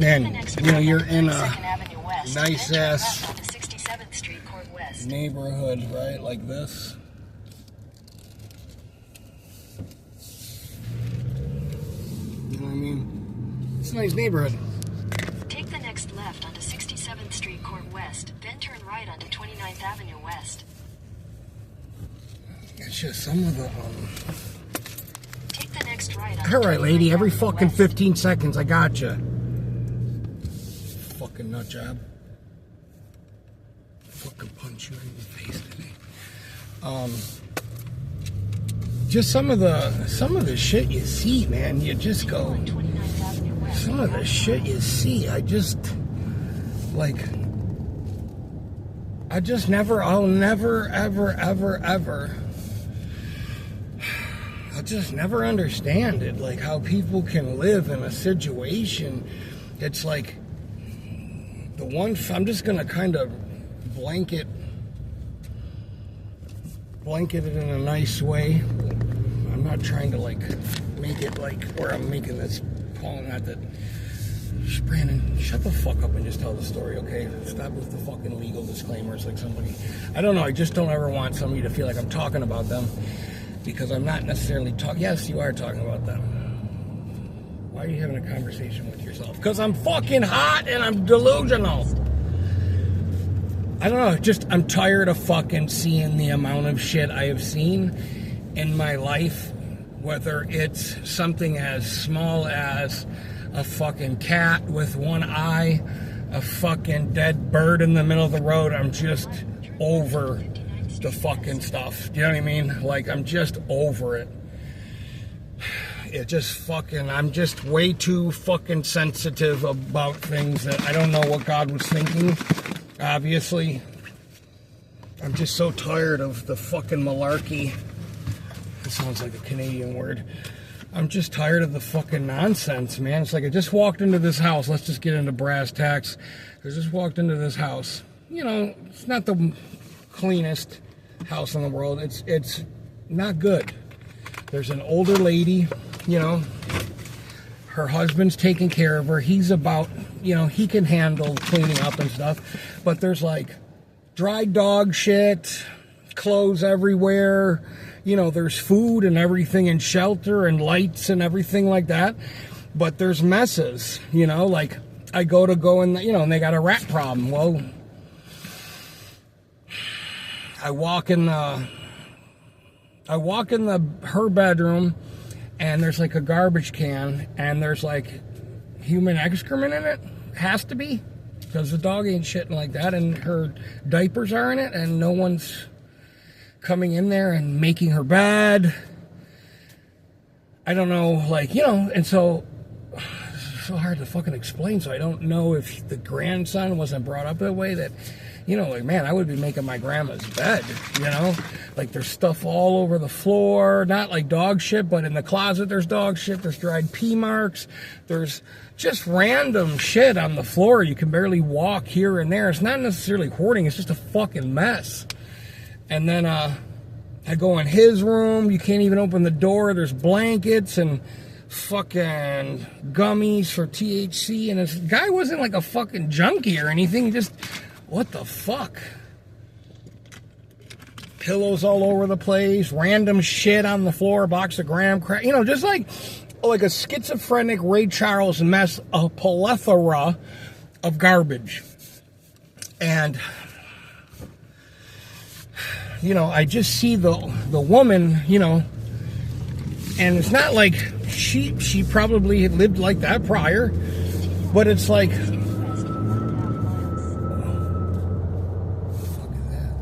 Man, you know, you're in a nice ass neighborhood, right? Like this. You know what I mean? It's a nice neighborhood. Take the next left onto 67th Street Court West, then turn right onto 29th Avenue West. It's just some of the, Take the next right onto all right, lady, 29th every Avenue fucking West. 15 seconds, I gotcha. Fucking nut job. Fucking punch you in the face today. Just some of the shit you see, man, you just go, some of the shit you see, I'll just never understand it, like how people can live in a situation. It's like I'm just gonna kind of blanket it in a nice way. I'm not trying to like make it like where I'm making this call, not that. Brandon, shut the fuck up and just tell the story, okay? Stop with the fucking legal disclaimers like somebody. I don't know, I just don't ever want somebody to feel like I'm talking about them, because I'm not necessarily talking. Yes, you are talking about them. Why are you having a conversation with yourself? Because I'm fucking hot and I'm delusional. I don't know, just I'm tired of fucking seeing the amount of shit I have seen in my life, whether it's something as small as a fucking cat with one eye, a fucking dead bird in the middle of the road. I'm just over the fucking stuff. Do you know what I mean? Like, I'm just over it. It just fucking, I'm just way too fucking sensitive about things that I don't know what God was thinking, obviously. I'm just so tired of the fucking malarkey. That sounds like a Canadian word. I'm just tired of the fucking nonsense, man. It's like I just walked into this house. Let's just get into brass tacks. I just walked into this house. You know, it's not the cleanest house in the world. It's not good. There's an older lady, you know. Her husband's taking care of her. He's about, you know, he can handle cleaning up and stuff. But there's like dry dog shit, clothes everywhere. You know, there's food and everything and shelter and lights and everything like that. But there's messes, you know, like I go in, you know, and they got a rat problem. Well, I walk in her bedroom, and there's like a garbage can, and there's like human excrement in it. Has to be, because the dog ain't shitting like that, and her diapers are in it, and no one's coming in there and making her bed. I don't know, like, you know, and so it's so hard to fucking explain. So I don't know if the grandson wasn't brought up that way, that, you know, like, man, I would be making my grandma's bed, you know, like there's stuff all over the floor, not like dog shit, but in the closet there's dog shit, there's dried pee marks, there's just random shit on the floor. You can barely walk here and there. It's not necessarily hoarding, it's just a fucking mess. And then I go in his room. You can't even open the door. There's blankets and fucking gummies for THC. And this guy wasn't like a fucking junkie or anything. Just, what the fuck? Pillows all over the place. Random shit on the floor. A box of graham crack. You know, just like a schizophrenic Ray Charles mess. A plethora of garbage. And you know, I just see the woman, you know, and it's not like she probably had lived like that prior, but it's like, what the fuck is that?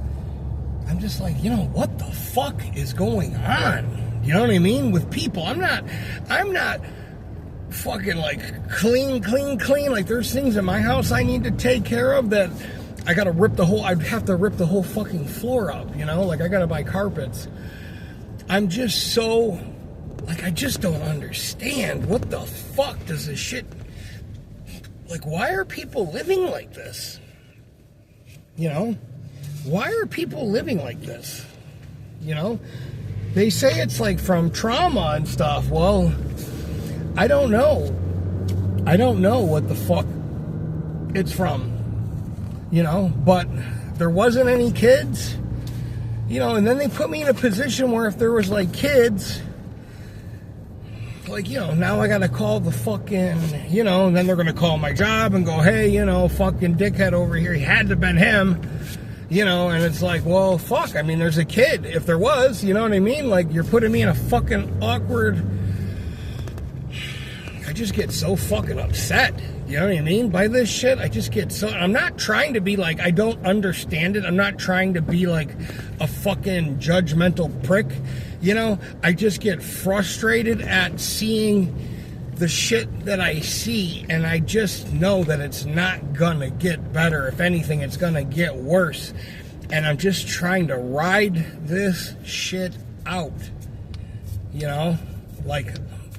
I'm just like, you know, what the fuck is going on? You know what I mean? With people, I'm not fucking like clean. Like there's things in my house I need to take care of that I'd have to rip the whole fucking floor up, you know? Like, I gotta buy carpets. I'm just so, like, I just don't understand. What the fuck does this shit, like, why are people living like this? You know? Why are people living like this? You know? They say it's, like, from trauma and stuff. Well, I don't know. I don't know what the fuck it's from, you know, but there wasn't any kids, you know, and then they put me in a position where if there was like kids, like, you know, now I gotta call the fucking, you know, and then they're gonna call my job and go, hey, you know, fucking dickhead over here, he had to have been him, you know, and it's like, well, fuck, I mean, there's a kid, if there was, you know what I mean, like, you're putting me in a fucking awkward, I just get so fucking upset, you know what I mean, by this shit. I just get so, I'm not trying to be like, I don't understand it, I'm not trying to be like a fucking judgmental prick, you know, I just get frustrated at seeing the shit that I see, and I just know that it's not gonna get better. If anything, it's gonna get worse, and I'm just trying to ride this shit out, you know, like,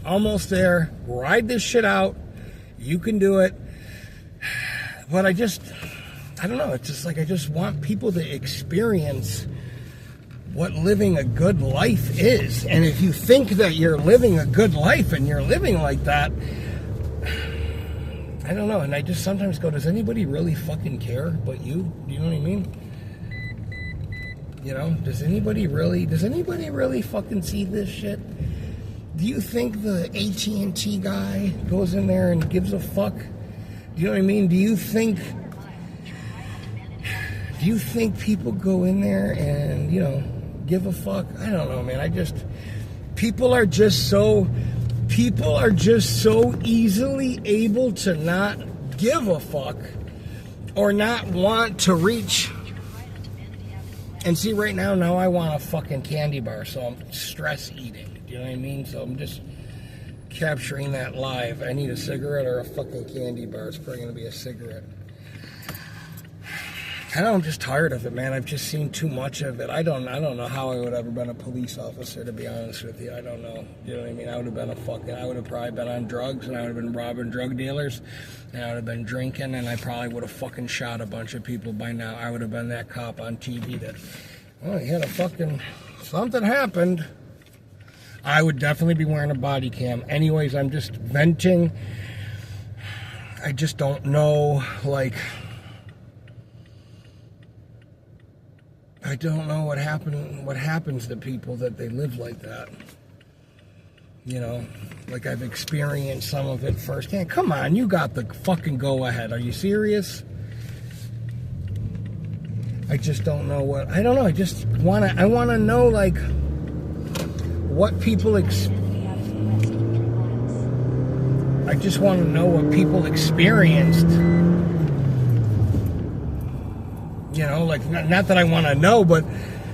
almost there, ride this shit out, you can do it, but I don't know, it's just like, I just want people to experience what living a good life is, and if you think that you're living a good life and you're living like that, I don't know, and I just sometimes go, does anybody really fucking care but you? Do you know what I mean? You know, does anybody really fucking see this shit? Do you think the AT&T guy goes in there and gives a fuck? Do you know what I mean? Do you think people go in there and, you know, give a fuck? I don't know, man. People are just so easily able to not give a fuck or not want to reach. And see, right now I want a fucking candy bar, so I'm stress eating. Do you know what I mean? So I'm just capturing that live. I need a cigarette or a fucking candy bar. It's probably going to be a cigarette. I know, I'm just tired of it, man. I've just seen too much of it. I don't know how I would have ever been a police officer, to be honest with you. I don't know. You know what I mean? I would have probably been on drugs, and I would have been robbing drug dealers, and I would have been drinking, and I probably would have fucking shot a bunch of people by now. I would have been that cop on TV that, well, he had a fucking, something happened. I would definitely be wearing a body cam. Anyways, I'm just venting. I just don't know, like, I don't know what happens to people that they live like that. You know, like, I've experienced some of it firsthand. Come on, you got the fucking go ahead. Are you serious? I just don't know what, I don't know. I want to know, like, what people I just want to know what people experienced. You know, like, not that I want to know, but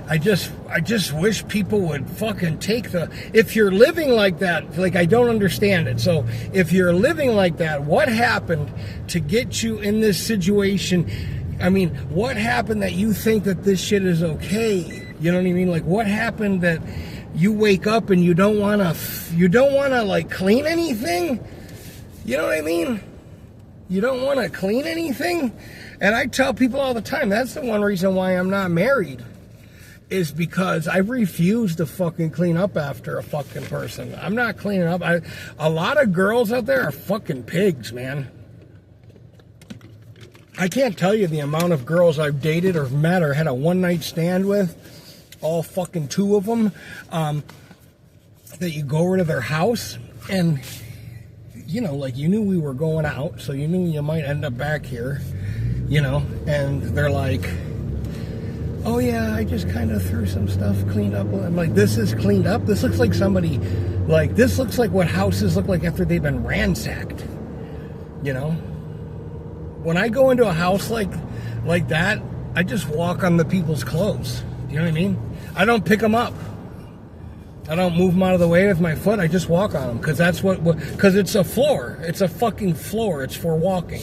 I just wish people would fucking take if you're living like that, like, I don't understand it. So if you're living like that, what happened to get you in this situation? I mean, what happened that you think that this shit is okay? You know what I mean? Like, what happened that you wake up and you don't want to like clean anything? You know what I mean? You don't want to clean anything? And I tell people all the time, that's the one reason why I'm not married, is because I refuse to fucking clean up after a fucking person. I'm not cleaning up. A lot of girls out there are fucking pigs, man. I can't tell you the amount of girls I've dated or met or had a one-night stand with, all fucking 2 of them, that you go over to their house and, you know, like, you knew we were going out, so you knew you might end up back here, you know, and they're like, oh yeah, I just kind of threw some stuff, cleaned up. I'm like, this is cleaned up? This looks like somebody, like, this looks like what houses look like after they've been ransacked, you know? When I go into a house like that, I just walk on the people's clothes. You know what I mean? I don't pick them up. I don't move them out of the way with my foot. I just walk on them, because that's because it's a floor. It's a fucking floor. It's for walking.